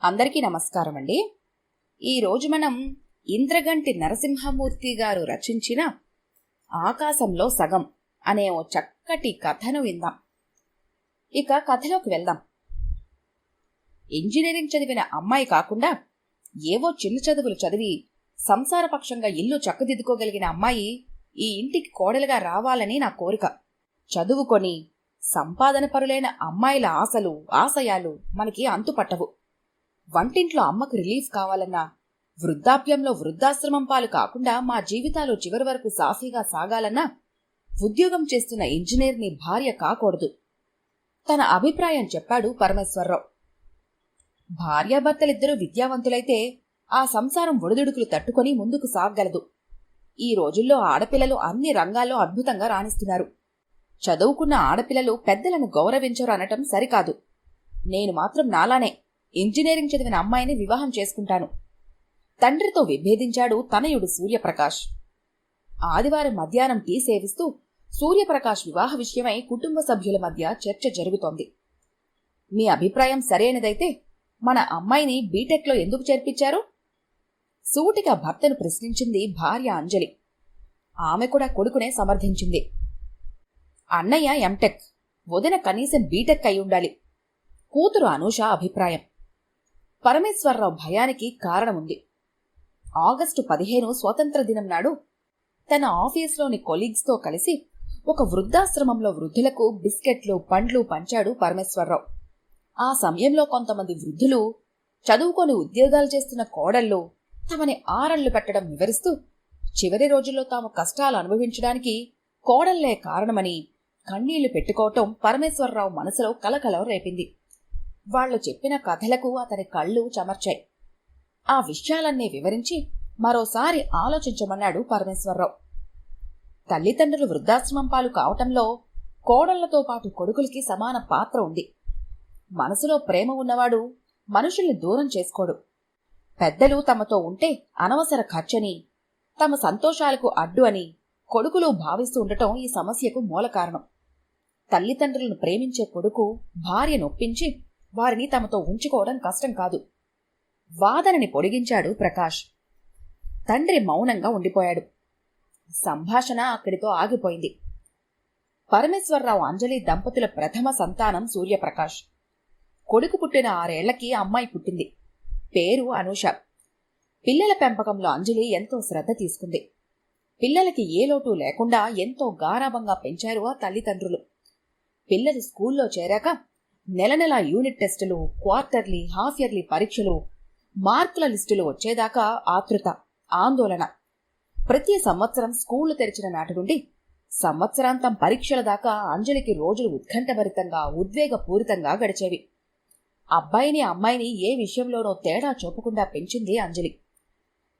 అందరికీ నమస్కారం అండి. ఈరోజు మనం ఇంద్రగంటి నరసింహమూర్తి గారు రచించిన ఆకాశంలో సగం అనే ఓ చక్కటి కథను విందాం. ఇక కథలోకి వెళ్దాం. ఇంజనీరింగ్ చదివిన అమ్మాయి కాకుండా ఏవో చిన్న చదువులు చదివి సంసారపక్షంగా ఇల్లు చక్కదిద్దుకోగలిగిన అమ్మాయి ఈ ఇంటికి కోడలుగా రావాలని నా కోరిక. చదువుకొని సంపాదన పరులైన అమ్మాయిల ఆశలు ఆశయాలు మనకి అంతుపట్టవు. వంటింట్లో అమ్మకు రిలీఫ్ కావాలన్నా, వృద్ధాప్యంలో వృద్ధాశ్రమం పాలు కాకుండా మా జీవితాలు చివరి వరకు సాఫీగా సాగాలన్నా ఉద్యోగం చేస్తున్న ఇంజనీర్ని భార్య కాకూడదు. తన అభిప్రాయం చెప్పాడు పరమేశ్వరరావు. భార్యాభర్తలిద్దరూ విద్యావంతులైతే ఆ సంసారం ఒడిదుడుకులు తట్టుకొని ముందుకు సాగగలదు. ఈ రోజుల్లో ఆడపిల్లలు అన్ని రంగాల్లో అద్భుతంగా రాణిస్తున్నారు. చదువుకున్న ఆడపిల్లలు పెద్దలను గౌరవించరు అనటం సరికాదు. నేను మాత్రం నాలానే ఇంజనీరింగ్ చదివిన అమ్మాయిని వివాహం చేసుకుంటాను. తండ్రితో విభేదించాడు తనయుడు సూర్యప్రకాష్. ఆదివారం మధ్యాహ్నం టీ సేవిస్తూ సూర్యప్రకాష్ వివాహ విషయమై కుటుంబ సభ్యుల మధ్య చర్చ జరుగుతోంది. మీ అభిప్రాయం సరైనదైతే మన అమ్మాయిని బీటెక్లో ఎందుకు చేర్పించారు? సూటిగా భర్తను ప్రశ్నించింది భార్య అంజలి. ఆమె కూడా కొడుకునే సమర్థించింది. అన్నయ్య ఎంటెక్, వదిన కనీసం బీటెక్ అయి ఉండాలి. కూతురు అనూష అభిప్రాయం. పరమేశ్వరరావు భయానికి కారణముంది. ఆగస్టు 15 స్వాతంత్ర దినం నాడు తన ఆఫీస్లోని కొలీగ్స్తో కలిసి ఒక వృద్ధాశ్రమంలో వృద్ధులకు బిస్కెట్లు పండ్లు పంచాడు పరమేశ్వరరావు. ఆ సమయంలో కొంతమంది వృద్ధులు చదువుకొని ఉద్యోగాలు చేస్తున్న కోడళ్ళు తమని ఆరళ్లు పెట్టడం వివరిస్తూ చివరి రోజుల్లో తాము కష్టాలు అనుభవించడానికి కోడళ్లే కారణమని కన్నీళ్లు పెట్టుకోవటం పరమేశ్వరరావు మనసులో కలకలం రేపింది. వాళ్లు చెప్పిన కథలకు అతని కళ్ళు చెమర్చాయి. ఆ విషయాలన్నీ వివరించి మరోసారి ఆలోచించమన్నాడు పరమేశ్వరరావు. తల్లిదండ్రులు వృద్ధాశ్రమం పాలు కావటంలో కోడళ్లతో పాటు కొడుకులకి సమాన పాత్ర ఉంది. మనసులో ప్రేమ ఉన్నవాడు మనుషుల్ని దూరం చేసుకోడు. పెద్దలు తమతో ఉంటే అనవసర ఖర్చని, తమ సంతోషాలకు అడ్డు అని కొడుకులు భావిస్తూ ఉండటం ఈ సమస్యకు మూల కారణం. తల్లిదండ్రులను ప్రేమించే కొడుకు భార్య నొప్పించి వారిని తమతో ఉంచుకోవడం కష్టం కాదు. వాదనని పొడిగించాడు ప్రకాష్. తండ్రి మౌనంగా ఉండిపోయాడు. సంభాషణ అక్కడితో ఆగిపోయింది. పరమేశ్వరరావు అంజలి దంపతుల ప్రథమ సంతానం సూర్యప్రకాష్. కొడుకు పుట్టిన 6 ఏళ్లకి అమ్మాయి పుట్టింది. పేరు అనూష. పిల్లల పెంపకంలో అంజలి ఎంతో శ్రద్ధ తీసుకుంది. పిల్లలకి ఏ లోటు లేకుండా ఎంతో గారాబంగా పెంచారు ఆ తల్లిదండ్రులు. పిల్లలు స్కూల్లో చేరాక నెల నెల యూనిట్ టెస్టులు, క్వార్టర్లీ, హాఫ్ ఇయర్లీ పరీక్షలు, మార్కుల లిస్టులు వచ్చేదాకా ఆతృత, ఆందోళన. ప్రతి సంవత్సరం స్కూళ్లు తెరిచిన నాటి నుండి సంవత్సరాంతం పరీక్షల దాకా అంజలికి రోజులు ఉత్కంఠభరితంగా, ఉద్వేగపూరితంగా గడిచేవి. అబ్బాయిని అమ్మాయిని ఏ విషయంలోనో తేడా చూపకుండా పెంచింది అంజలి.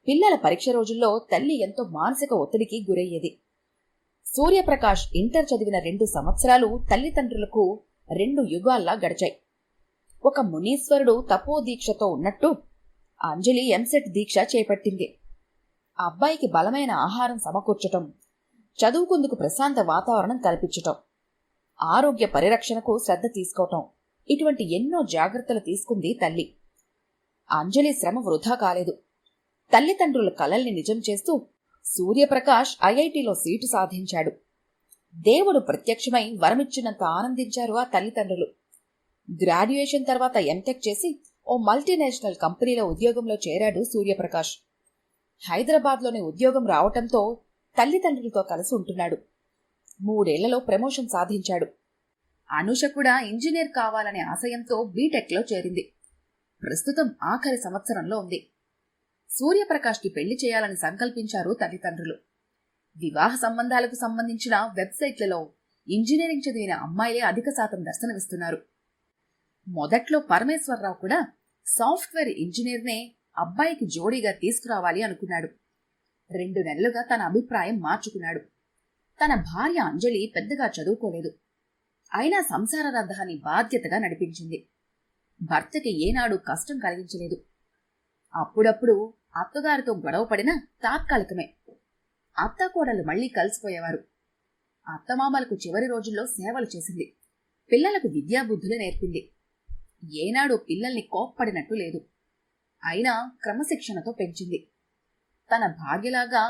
పిల్లల పరీక్ష రోజుల్లో తల్లి ఎంతో మానసిక ఒత్తిడికి గురయ్యేది. సూర్యప్రకాష్ ఇంటర్ చదివిన 2 సంవత్సరాలు తల్లిదండ్రులకు 2 యుగాల్లా గడిచాయి. ఒక మునీశ్వరుడు తపోదీక్షతో ఉన్నట్టు అంజలి ఎంసెట్ దీక్ష చేపట్టింది. అబ్బాయికి బలమైన ఆహారం సమకూర్చటం, చదువుకుందుకు ప్రశాంత వాతావరణం కల్పించటం, ఆరోగ్య పరిరక్షణకు శ్రద్ధ తీసుకోవటం, ఇటువంటి ఎన్నో జాగ్రత్తలు తీసుకుంది తల్లి. అంజలి శ్రమ వృధా కాలేదు. తల్లిదండ్రుల కలల్ని నిజం చేస్తూ సూర్యప్రకాష్ ఐఐటిలో సీటు సాధించాడు. దేవుడు ప్రత్యక్షమై వరమిచ్చినంత ఆనందించారు ఆ తల్లిదండ్రులు. గ్రాడ్యుయేషన్ తర్వాత ఎంటెక్ చేసి ఓ మల్టీనేషనల్ కంపెనీలో ఉద్యోగంలో చేరాడు సూర్యప్రకాష్. హైదరాబాద్లోని ఉద్యోగం రావటంతో తల్లిదండ్రులతో కలిసి ఉంటున్నాడు. 3 ఏళ్లలో ప్రమోషన్ సాధించాడు. అనూష కూడా ఇంజనీర్ కావాలనే ఆశయంతో బీటెక్లో చేరింది. ప్రస్తుతం ఆఖరి సంవత్సరంలో ఉంది. సూర్యప్రకాష్కి పెళ్లి చేయాలని సంకల్పించారు తల్లిదండ్రులు. వివాహ సంబంధాలకు సంబంధించిన వెబ్సైట్లలో ఇంజనీరింగ్ చదివిన అమ్మాయిలే అధిక శాతం దర్శనమిస్తున్నారు. మొదట్లో పరమేశ్వరరావు కూడా సాఫ్ట్వేర్ ఇంజనీర్నే అబ్బాయికి జోడీగా తీసుకురావాలి అనుకున్నాడు. 2 నెలలుగా తన అభిప్రాయం మార్చుకున్నాడు. తన భార్య అంజలి పెద్దగా చదువుకోలేదు. అయినా సంసార రథాన్ని బాధ్యతగా నడిపించింది. భర్తకి ఏనాడు కష్టం కలిగించలేదు. అప్పుడప్పుడు అత్తగారితో గొడవపడినా తాత్కాలికమే. అత్తాకోడలు మళ్లీ కలిసిపోయేవారు. అత్తమామలకు చివరి రోజుల్లో సేవలు చేసింది. పిల్లలకు విద్యాబుద్ధులు నేర్పింది. ఏనాడు పిల్లల్ని కోప్పడినట్టు లేదు. అయినా క్రమశిక్షణతో పెంచింది. తన భార్యలాగా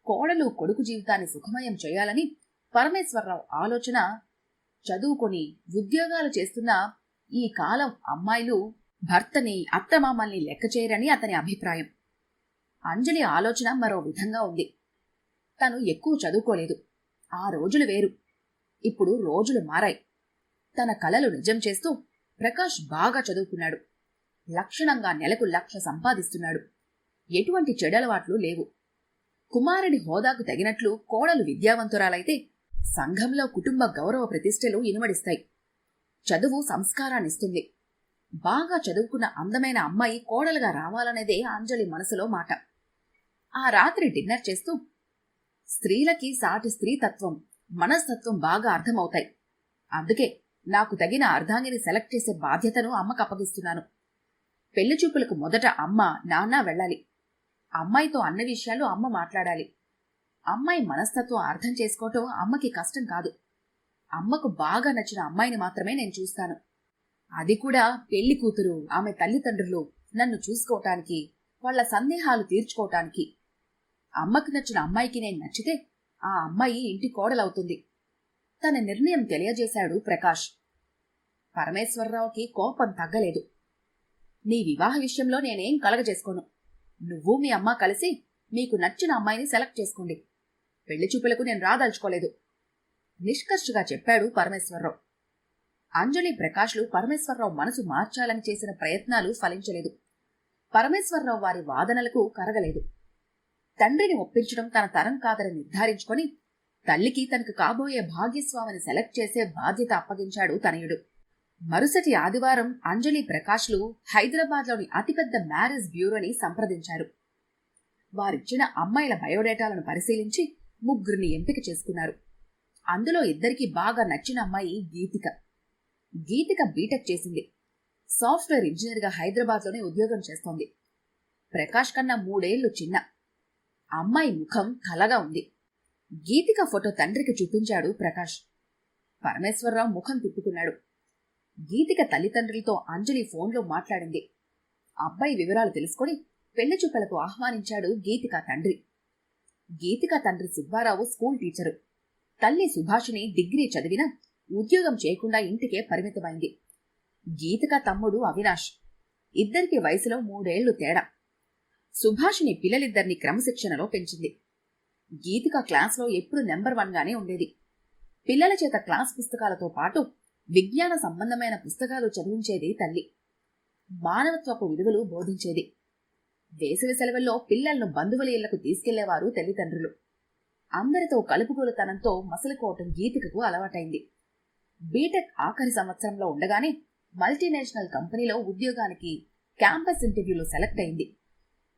కోడలు కొడుకు జీవితాన్ని సుఖమయం చేయాలని పరమేశ్వరరావు ఆలోచన. చదువుకొని ఉద్యోగాలు చేస్తున్న ఈ కాలం అమ్మాయిలు భర్తని, అత్తమామల్ని లెక్క చేయరని అతని అభిప్రాయం. అంజలి ఆలోచన మరో విధంగా ఉంది. తను ఎక్కువ చదువుకోలేదు. ఆ రోజులు వేరు. ఇప్పుడు రోజులు మారాయి. తన కలలు నిజం చేస్తూ ప్రకాష్ బాగా చదువుకున్నాడు. లక్షణంగా నెలకు 1,00,000 సంపాదిస్తున్నాడు. ఎటువంటి చెడలవాట్లు లేవు. కుమారుడి హోదాకు తగినట్లు కోడలు విద్యావంతురాలైతే సంఘంలో కుటుంబ గౌరవ ప్రతిష్టలు ఇనుమడిస్తాయి. చదువు సంస్కారాన్నిస్తుంది. బాగా చదువుకున్న అందమైన అమ్మాయి కోడలుగా రావాలనేదే అంజలి మనసులో మాట. ఆ రాత్రి డిన్నర్ చేస్తూ, స్త్రీలకి సాటి స్త్రీతత్వం, మనస్తత్వం బాగా అర్థమవుతాయి. అందుకే నాకు తగిన అర్ధాంగిని సెలెక్ట్ చేసే బాధ్యతను అమ్మకు అప్పగిస్తున్నాను. పెళ్లిచూపులకు మొదట అమ్మ, నాన్న వెళ్ళాలి. అమ్మాయితో అన్న విషయాలు అమ్మ మాట్లాడాలి. అమ్మాయి మనస్తత్వం అర్థం చేసుకోవటం అమ్మకి కష్టం కాదు. అమ్మకు బాగా నచ్చిన అమ్మాయిని మాత్రమే నేను చూస్తాను. అది కూడా పెళ్లి కూతురు, ఆమె తల్లిదండ్రులు నన్ను చూసుకోవటానికి, వాళ్ల సందేహాలు తీర్చుకోవటానికి. అమ్మకు నచ్చిన అమ్మాయికి నేను నచ్చితే ఆ అమ్మాయి ఇంటి కోడలవుతుంది. తన నిర్ణయం తెలియజేశాడు ప్రకాష్. పరమేశ్వరరావుకి కోపం తగ్గలేదు. నీ వివాహ విషయంలో నేనేం కలగజేసుకోను. నువ్వు మీ అమ్మ కలిసి మీకు నచ్చిన అమ్మాయిని సెలెక్ట్ చేసుకోండి. పెళ్లి చూపులకు నేను రాదలుచుకోలేదు, నిష్కర్షగా చెప్పాడు పరమేశ్వరరావు. అంజలి, ప్రకాష్లు పరమేశ్వరరావు మనసు మార్చాలని చేసిన ప్రయత్నాలు ఫలించలేదు. పరమేశ్వరరావు వారి వాదనలకు కరగలేదు. తండ్రిని ఒప్పించడం తన తరం కాదని నిర్ధారించుకొని తల్లికి తనకు కాబోయే భాగ్యస్వామిని సెలెక్ట్ చేసే బాధ్యత అప్పగించాడు తనయుడు. మరుసటి ఆదివారం అంజలి, ప్రకాష్లు హైదరాబాద్లోని అతిపెద్ద మ్యారేజ్ బ్యూరోని సంప్రదించారు. వారిచ్చిన అమ్మాయిల బయోడేటాలను పరిశీలించి 3 ఎంపిక చేసుకున్నారు. అందులో 2 బాగా నచ్చిన అమ్మాయి గీతిక. గీతిక బీటెక్ చేసింది. సాఫ్ట్వేర్ ఇంజనీర్గా హైదరాబాద్లోనే ఉద్యోగం చేస్తోంది. ప్రకాష్ కన్నా 3 ఏళ్లు చిన్న. అమ్మాయి ముఖం కలగా ఉంది. గీతిక ఫోటో తండ్రికి చూపించాడు ప్రకాష్. పరమేశ్వరరావు ముఖం తిప్పుకున్నాడు. గీతిక తల్లిదండ్రులతో అంజలి ఫోన్లో మాట్లాడింది. అబ్బాయి వివరాలు తెలుసుకుని పెళ్లి చూపులకు ఆహ్వానించాడు గీతిక తండ్రి. గీతిక తండ్రి సుబ్బారావు స్కూల్ టీచరు. తల్లి సుభాషిణి డిగ్రీ చదివినా ఉద్యోగం చేయకుండా ఇంటికే పరిమితమైంది. గీతిక తమ్ముడు అవినాష్. ఇద్దరికి వయసులో 3 ఏళ్లు తేడా. సుభాషిణి పిల్లలిద్దరినీ క్రమశిక్షణలో పెంచింది. గీతిక క్లాస్లో ఎప్పుడు నెంబర్ 1గానే ఉండేది. పిల్లల చేత క్లాస్ పుస్తకాలతో పాటు విజ్ఞాన సంబంధమైన పుస్తకాలు చదివించేది తల్లి. మానవత్వపు విలువలు బోధించేది. వేసవి సెలవుల్లో పిల్లలను బంధువుల ఇళ్లకు తీసుకెళ్లేవారు తల్లిదండ్రులు. అందరితో కలుపుగోలుతనంతో మసలుకోవటం గీతికకు అలవాటైంది. బీటెక్ ఆఖరి సంవత్సరంలో ఉండగానే మల్టీనేషనల్ కంపెనీలో ఉద్యోగానికి క్యాంపస్ ఇంటర్వ్యూలో సెలెక్ట్ అయింది.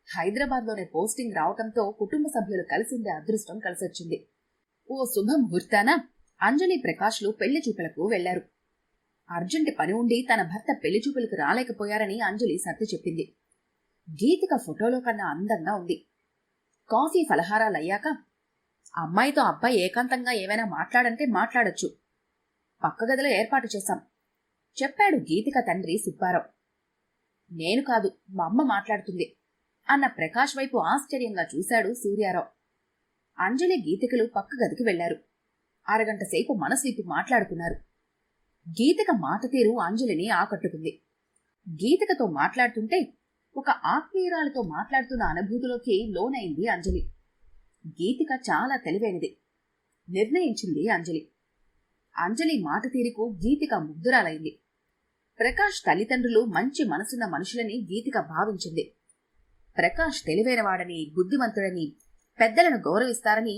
హైదరాబాద్లోనే పోస్టింగ్ రావటంతో కుటుంబ సభ్యులు కలిసిండే అదృష్టం కలిసొచ్చింది. ఓ శుభముహూర్తాన అంజలి, ప్రకాష్లు పెళ్లి చూపులకు వెళ్లారు. అర్జెంట్ పని ఉండి తన భర్త పెళ్లి చూపులకు రాలేకపోయారని అంజలి సర్ది చెప్పింది. గీతిక ఫోటోలో కన్నా అందంగా ఉంది. కాఫీ ఫలహారాలయ్యాక, అమ్మాయితో అబ్బాయి ఏకాంతంగా ఏమైనా మాట్లాడంటే మాట్లాడొచ్చు. పక్క గదిలో ఏర్పాటు చేశాం, చెప్పాడు గీతిక తండ్రి సుబ్బారావు. నేను కాదు, మా అమ్మ మాట్లాడుతుంది అన్న ప్రకాష్ వైపు ఆశ్చర్యంగా చూశాడు సూర్యారావు. అంజలి, గీతికలు పక్క గదికి వెళ్లారు. అరగంట సేపు మనసు విప్పి మాట్లాడుకున్నారు. గీతిక మాట తీరు అంజలిని ఆకట్టుకుంది. గీతికతో మాట్లాడుతుంటే ఒక ఆత్మీయురాలతో మాట్లాడుతున్న అనుభూతిలోకి లోనైంది అంజలి. గీతిక చాలా తెలివైనది, నిర్ణయించింది అంజలి. అంజలి మాట తీరుకు గీతిక ముగ్ధురాలైంది. ప్రకాష్ తల్లిదండ్రులు మంచి మనసున్న మనుషులని గీతిక భావించింది. ప్రకాష్ తెలివైనవాడని, బుద్ధిమంతుడని, పెద్దలను గౌరవిస్తారని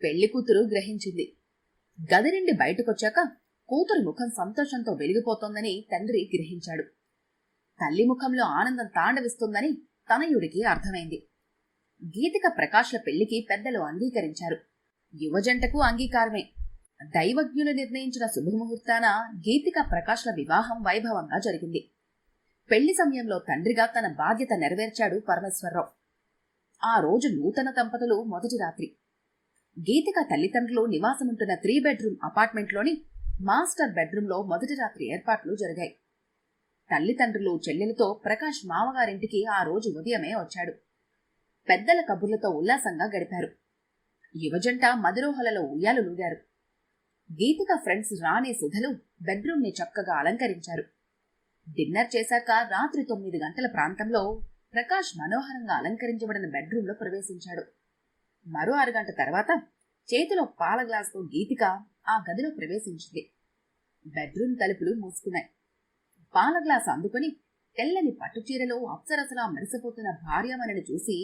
పెళ్లి కూతురు గ్రహించింది. గది నుండి బయటకొచ్చాక కూతురు ముఖం సంతోషంతో వెలిగిపోతోందని తండ్రి గ్రహించాడు. తల్లి ముఖంలో ఆనందం తాండవిస్తుందని తనయుడికి అర్థమైంది. గీతిక, ప్రకాష్ల పెళ్లికి పెద్దలు అంగీకరించారు. యువజంటకు అంగీకారమే. దైవజ్ఞులు నిర్ణయించిన శుభముహూర్తాన గీతిక, ప్రకాష్ల వివాహం వైభవంగా జరిగింది. పెళ్లి సమయంలో తండ్రిగా తన బాధ్యత నెరవేర్చాడు పరమేశ్వరరావు. ఆ రోజు నూతన దంపతులు మొదటి రాత్రి. గీతిక తల్లిదండ్రులు నివాసముంటున్న 3 బెడ్రూమ్ అపార్ట్మెంట్లోని మాస్టర్ బెడ్రూంలో మొదటి రాత్రి ఏర్పాట్లు జరిగాయి. తల్లిదండ్రులు చెల్లెలతో ప్రకాష్ మామగారింటికి ఆ రోజు ఉదయమే వచ్చాడు. పెద్దల కబుర్లతో ఉల్లాసంగా గడిపారు. యువజంట మధురోహలలో ఉయ్యాలులూగారు. గీతిక ఫ్రెండ్స్ రాణి సుధలు బెడ్రూమ్ ని చక్కగా అలంకరించారు. డిన్నర్ చేశాక రాత్రి 9 గంటల ప్రాంతంలో ప్రకాష్ మనోహరంగా అలంకరించబడిన బెడ్రూంలో ప్రవేశించాడు. మరో 6 గంట తర్వాత చేతిలో పాల గ్లాసుతో గీతిక ఆ గదిలో ప్రవేశించింది. బెడ్రూమ్ తలుపులు మూసుకున్నాయి. పాల గ్లాసు అందుకుని తెల్లని పట్టుచీరలో అప్సరసలా మెరిసిపోతున్న భార్యామణిని చూసి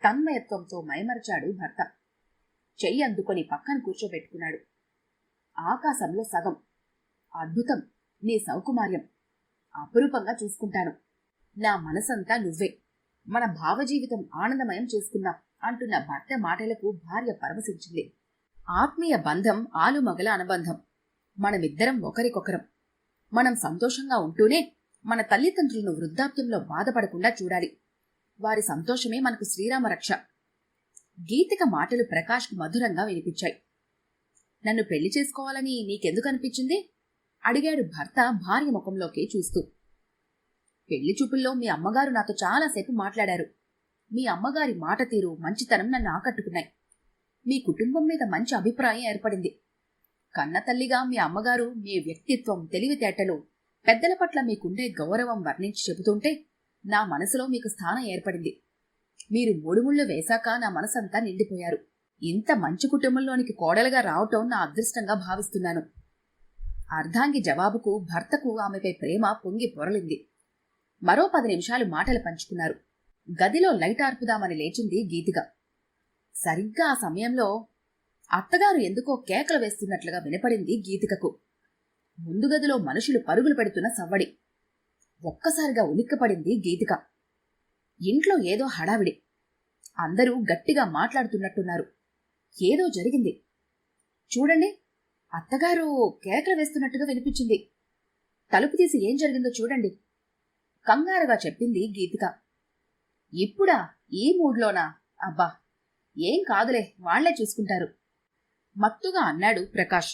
తన్మయత్వంతో మైమరచాడు భర్త. చెయ్యి అందుకొని పక్కన కూర్చోబెట్టుకున్నాడు. ఆకాశంలో సగం. అద్భుతం, నీ సౌకుమార్యం. అపురూపంగా చూసుకుంటాను. నా మనసంతా నువ్వే. మన భావజీవితం ఆనందమయం చేసుకున్నాం అంటున్న భర్త మాటలకు భార్య పరవశించింది. ఆత్మీయ బంధం ఆలుమగల అనుబంధం. మనమిద్దరం ఒకరికొకరం. మనం సంతోషంగా ఉంటూనే మన తల్లిదండ్రులను వృద్ధాప్యంలో బాధపడకుండా చూడాలి. వారి సంతోషమే మనకు శ్రీరామ రక్ష. గీతిక మాటలు ప్రకాష్కు మధురంగా వినిపించాయి. నన్ను పెళ్లి చేసుకోవాలని నీకెందుకు అనిపించింది? అడిగాడు భర్త భార్య ముఖంలోకి చూస్తూ. పెళ్లి చూపుల్లో మీ అమ్మగారు నాతో చాలాసేపు మాట్లాడారు. మీ అమ్మగారి మాట తీరు, మంచితనం నన్ను ఆకట్టుకున్నాయి. మీ కుటుంబం మీద మంచి అభిప్రాయం ఏర్పడింది. కన్న తల్లిగా మీ అమ్మగారు మీ వ్యక్తిత్వం, తెలివితేటలు, పెద్దల పట్ల మీకుండే గౌరవం వర్ణించి చెబుతుంటే నా మనసులో మీకు స్థానం ఏర్పడింది. మీరు మూడుముళ్ళు వేశాక నా మనసంతా నిండిపోయారు. ఇంత మంచి కుటుంబంలోనికి కోడలుగా రావటం నా అదృష్టంగా భావిస్తున్నాను. అర్ధాంగి జవాబుకు భర్తకు ఆమెపై ప్రేమ పొంగి పొరలింది. మరో 10 నిమిషాలు మాటలు పంచుకున్నారు. గదిలో లైట్ ఆర్పుదామని లేచింది గీతిక. సరిగ్గా ఆ సమయంలో అత్తగారు ఎందుకో కేకలు వేస్తున్నట్లుగా వినపడింది గీతికకు. ముందు గదిలో మనుషులు పరుగులు పెడుతున్న సవ్వడి. ఒక్కసారిగా ఉలిక్కిపడింది గీతిక. ఇంట్లో ఏదో హడావిడి. అందరూ గట్టిగా మాట్లాడుతున్నట్టున్నారు. ఏదో జరిగింది. చూడండి, అత్తగారు కేకలు వేస్తున్నట్టుగా వినిపించింది. తలుపు తీసి ఏం జరిగిందో చూడండి, కంగారుగా చెప్పింది గీతిక. ఇప్పుడా? ఈ మూడ్లోనా? అబ్బా, ఏం కాదులే, వాళ్లే చూసుకుంటారు మత్తుగా అన్నాడు ప్రకాష్.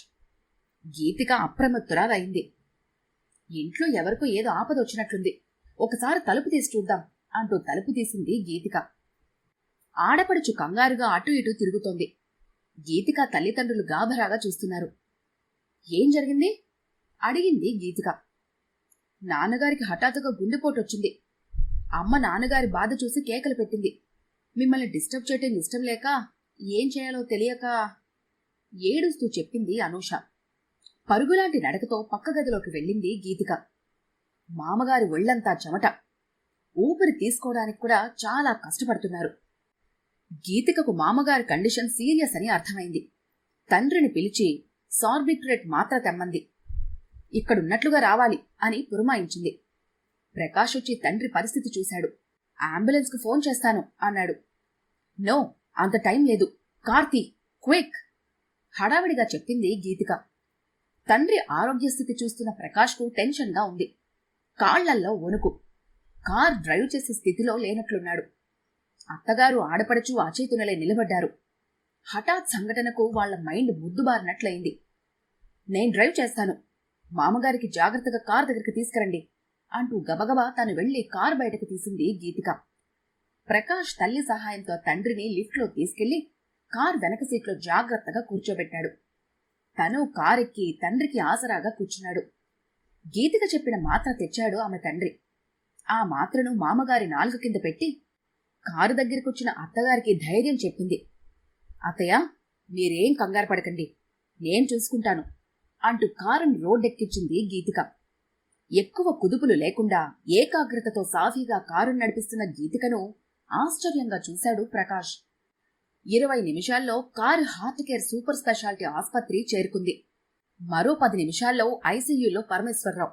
గీతిక అప్రమత్తురాలైంది. ఇంట్లో ఎవరికో ఏదో ఆపదొచ్చినట్లుంది. ఒకసారి తలుపు తీసి చూద్దాం అంటూ తలుపు తీసింది గీతిక. ఆడపడుచు కంగారుగా అటు ఇటు తిరుగుతోంది. గీతిక తల్లిదండ్రులు గాభరాగా చూస్తున్నారు. ఏం జరిగింది? అడిగింది గీతిక. నాన్నగారికి హఠాత్తుగా గుండెపోటొచ్చింది. అమ్మ నాన్నగారి బాధ చూసి కేకలు పెట్టింది. మిమ్మల్ని డిస్టర్బ్ చేయటం ఇష్టం లేక, ఏం చేయాలో తెలియక ఏడుస్తూ చెప్పింది అనూష. పరుగులాంటి నడకతో పక్క గదిలోకి వెళ్ళింది గీతిక. మామగారి ఒళ్లంతా చెమట. ఊపిరి తీసుకోవడానికి కూడా చాలా కష్టపడుతున్నారు. గీతికకు మామగారి కండిషన్ సీరియస్ అని అర్థమైంది. తండ్రిని పిలిచి సార్బిట్రేట్ మాత్ర తెమ్మంది. ఇక్కడున్నట్లుగా రావాలి అని పురమాయించింది. ప్రకాష్ వచ్చి తండ్రి పరిస్థితి చూశాడు. అంబులెన్స్ కు ఫోన్ చేస్తాను అన్నాడు. నో, అంత టైం లేదు. కార్తీ, క్విక్! హడావిడిగా చెప్పింది గీతిక. తండ్రి ఆరోగ్యస్థితి చూస్తున్న ప్రకాష్కు టెన్షన్గా ఉంది. కాళ్లల్లో వణుకు. కార్ డ్రైవ్ చేసే స్థితిలో లేనట్లున్నాడు. అత్తగారు ఆడపడచు అచేతునలే నిలబడ్డారు. హఠాత్ సంఘటనకు వాళ్ల మైండ్ ముద్దుబారినట్లయింది. నేను డ్రైవ్ చేస్తాను, మామగారికి జాగ్రత్తగా కార్ దగ్గరికి తీసుకురండి అంటూ గబగబా తను వెళ్లి కారు బయటకు తీసింది గీతిక. ప్రకాష్ తల్లి సహాయంతో తండ్రిని లిఫ్ట్లో తీసుకెళ్లి కార్ వెనక సీట్లో జాగ్రత్తగా కూర్చోబెట్టాడు. తను కారెక్కి తండ్రికి ఆసరాగా కూర్చున్నాడు. గీతిక చెప్పిన మాత్ర తెచ్చాడు ఆమె తండ్రి. ఆ మాత్రను మామగారి నాలుక కింద పెట్టి కారు దగ్గరికొచ్చిన అత్తగారికి ధైర్యం చెప్పింది. అత్తయ్య, మీరేం కంగారు పడకండి, నేను చూసుకుంటాను అంటూ కారుని రోడ్డెక్కించింది గీతిక. ఎక్కువ కుదుపులు లేకుండా ఏకాగ్రతతో సాఫీగా కారును నడిపిస్తున్న గీతికను ఆశ్చర్యంగా చూశాడు ప్రకాష్. 20 నిమిషాల్లో car heart care super speciality ఆస్పత్రి చేరుకుంది. మరో 10 నిమిషాల్లో ఐసీయూలో పరమేశ్వరరావు.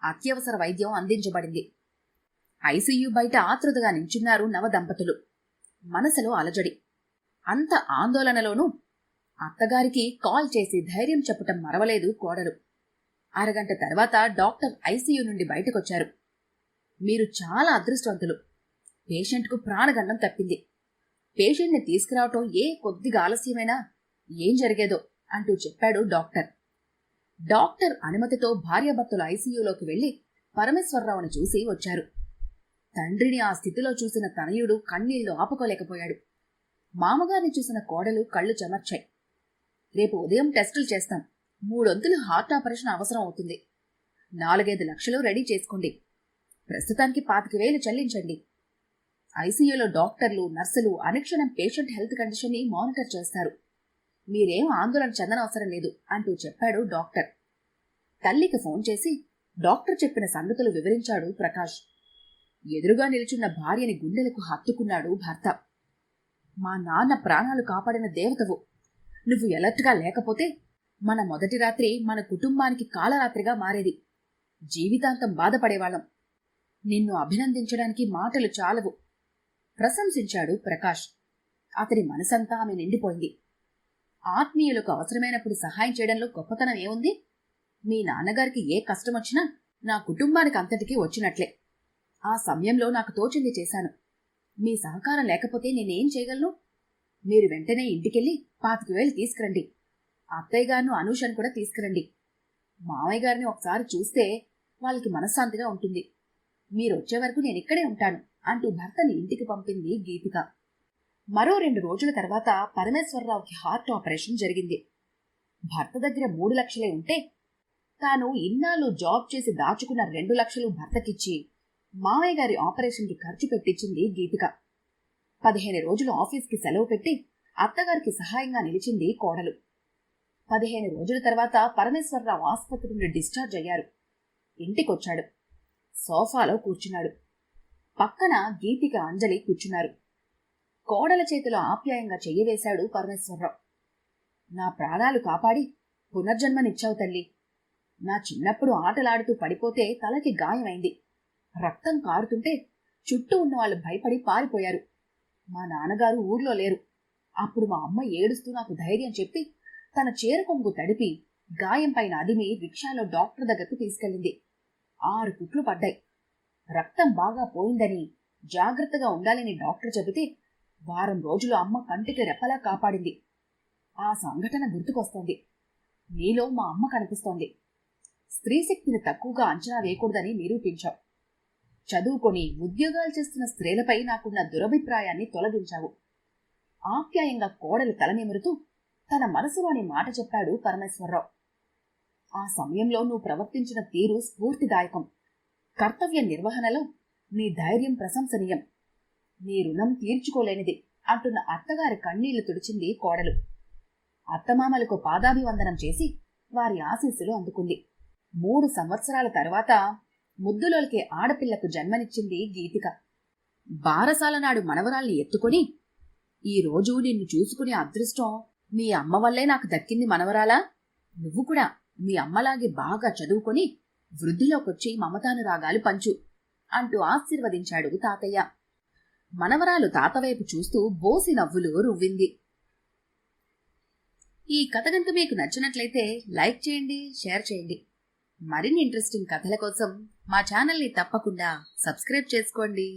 అత్యవసర వైద్యం అందించబడింది. ఐసీయూ బయట ఆతృతగా నించున్నారు నవదంపతులు. మనసులో అలజడి. అంత ఆందోళనలోనూ అత్తగారికి కాల్ చేసి ధైర్యం చెప్పటం మరవలేదు కోడలు. అరగంట తర్వాత డాక్టర్ ఐసీయూ నుండి బయటకొచ్చారు. మీరు చాలా అదృష్టవంతులు. పేషెంట్కు ప్రాణగండం తప్పింది. పేషెంట్ని తీసుకురావటం కొద్దిగా ఆలస్యమైనా ఏం జరిగేదో అంటూ చెప్పాడు డాక్టర్. డాక్టర్ అనుమతితో భార్యాభర్తలు ఐసీయూలోకి వెళ్లి పరమేశ్వరరావుని చూసి వచ్చారు. తండ్రిని ఆ స్థితిలో చూసిన తనయుడు కన్నీళ్లు ఆపుకోలేకపోయాడు. మామగారిని చూసిన కోడలు కళ్ళు చెమర్చాయి. రేపు ఉదయం టెస్టులు చేస్తాం. 3 వంతులు హార్ట్ ఆపరేషన్ అవసరం అవుతుంది. 4-5 లక్షలు రెడీ చేసుకోండి. ప్రస్తుతానికి 25,000 చెల్లించండి. ఐసీయూలో డాక్టర్లు, నర్సులు అనుక్షణం పేషెంట్ హెల్త్ కండిషన్ని మానిటర్ చేస్తారు. మీరేం ఆందోళన చెందనవసరం లేదు అంటూ చెప్పాడు డాక్టర్. తల్లికి ఫోన్ చేసి డాక్టర్ చెప్పిన సంగతులు వివరించాడు ప్రకాష్. ఎదురుగా నిలుచున్న భార్యని గుండెలకు హత్తుకున్నాడు భర్త. మా నాన్న ప్రాణాలు కాపాడిన దేవతవు. నువ్వు ఎలర్ట్గా లేకపోతే మన మొదటి రాత్రి మన కుటుంబానికి కాలరాత్రిగా మారేది. జీవితాంతం బాధపడేవాళ్ళం. నిన్ను అభినందించడానికి మాటలు చాలవు ప్రశంసించాడు ప్రకాష్. అతని మనసంతా ఆమె నిండిపోయింది. ఆత్మీయులకు అవసరమైనప్పుడు సహాయం చేయడంలో గొప్పతనం ఏముంది? మీ నాన్నగారికి ఏ కష్టమొచ్చినా నా కుటుంబానికి అంతటికీ వచ్చినట్లే. ఆ సమయంలో నాకు తోచింది చేశాను. మీ సహకారం లేకపోతే నేనేం చేయగలను? మీరు వెంటనే ఇంటికెళ్ళి 25,000 తీసుకురండి. అత్తయ్య గారిను అనూషను కూడా తీసుకురండి. మామయ్య గారిని ఒకసారి చూస్తే వాళ్ళకి మనశ్శాంతిగా ఉంటుంది. మీరొచ్చే వరకు నేనిక్కడే ఉంటాను అంటూ భర్తని ఇంటికి పంపింది గీతిక. మరో 2 రోజుల తర్వాత పరమేశ్వరరావుకి హార్ట్ ఆపరేషన్ జరిగింది. భర్త దగ్గర 3 లక్షలే ఉంటే తాను ఇన్నాళ్ళు జాబ్ చేసి దాచుకున్న 2 లక్షలు భర్తకిచ్చి మామయ్య గారి ఆపరేషన్కి ఖర్చు పెట్టించింది గీతిక. 15 రోజులు ఆఫీస్కి సెలవు పెట్టి అత్తగారికి సహాయంగా నిలిచింది కోడలు. 15 రోజుల తర్వాత పరమేశ్వరరావు ఆసుపత్రి నుండి డిశ్చార్జ్ అయ్యారు. ఇంటికొచ్చాడు. సోఫాలో కూర్చున్నాడు. పక్కన గీతిక, అంజలి కూర్చున్నారు. కోడల చేతిలో ఆప్యాయంగా చెయ్యవేశాడు పరమేశ్వరరావు. నా ప్రాణాలు కాపాడి పునర్జన్మనిచ్చావు తల్లి. నా చిన్నప్పుడు ఆటలాడుతూ పడిపోతే తలకి గాయమైంది. రక్తం కారుతుంటే చుట్టూ ఉన్నవాళ్లు భయపడి పారిపోయారు. మా నాన్నగారు ఊర్లో లేరు. అప్పుడు మా అమ్మ ఏడుస్తూ నాకు ధైర్యం చెప్పి తన చీర కొంగు తడిపి గాయం పైన అదిమి రిక్షాలో డాక్టర్ దగ్గరకు తీసుకెళ్ళింది. 6 కుట్లు పడ్డాయి. రక్తం బాగా పోయిందని జాగ్రత్తగా ఉండాలని డాక్టర్ చెబితే వారం రోజులు అమ్మ కంటికి రెప్పలా కాపాడింది. ఆ సంఘటన గుర్తుకొస్తోంది. నీలో మా అమ్మ కనిపిస్తోంది. స్త్రీశక్తిని తక్కువగా అంచనా వేయకూడదని నిరూపించావు. చదువుకొని ఉద్యోగాలు చేస్తున్న స్త్రీలపై నాకున్న దురభిప్రాయాన్ని తొలగించావు. ఆప్యాయంగా కోడలు తలనిమురుతూ తన మనసులోని మాట చెప్పాడు పరమేశ్వరరావు. ఆ సమయంలో నువ్వు ప్రవర్తించిన తీరు స్ఫూర్తిదాయకం. కర్తవ్య నిర్వహణలో నీ ధైర్యం ప్రశంసనీయం. నీ రుణం తీర్చుకోలేనిది అంటున్న అత్తగారి కన్నీళ్లు తుడిచింది కోడలు. అత్తమామలకు పాదాభివందనం చేసి వారి ఆశీస్సులు అందుకుంది. 3 సంవత్సరాల తర్వాత ముద్దులోలికే ఆడపిల్లకు జన్మనిచ్చింది గీతిక. బారసాల నాడు మనవరాల్ని ఎత్తుకుని, ఈ రోజు నిన్ను చూసుకునే అదృష్టం మీ అమ్మ వల్లే నాకు దక్కింది మనవరాలా. నువ్వు కూడా మీ అమ్మలాగే బాగా చదువుకొని వృద్ధిలోకొచ్చి మమతానురాగాలు పంచు అంటూ ఆశీర్వదించాడు తాతయ్య. మనవరాలు తాతవైపు చూస్తూ బోసి నవ్వులు రువ్వింది. ఈ కథ గనుక మీకు నచ్చినట్లయితే లైక్ చేయండి, షేర్ చేయండి. మరిన్ని ఇంట్రెస్టింగ్ కథల కోసం మా ఛానల్ని తప్పకుండా సబ్స్క్రైబ్ చేసుకోండి.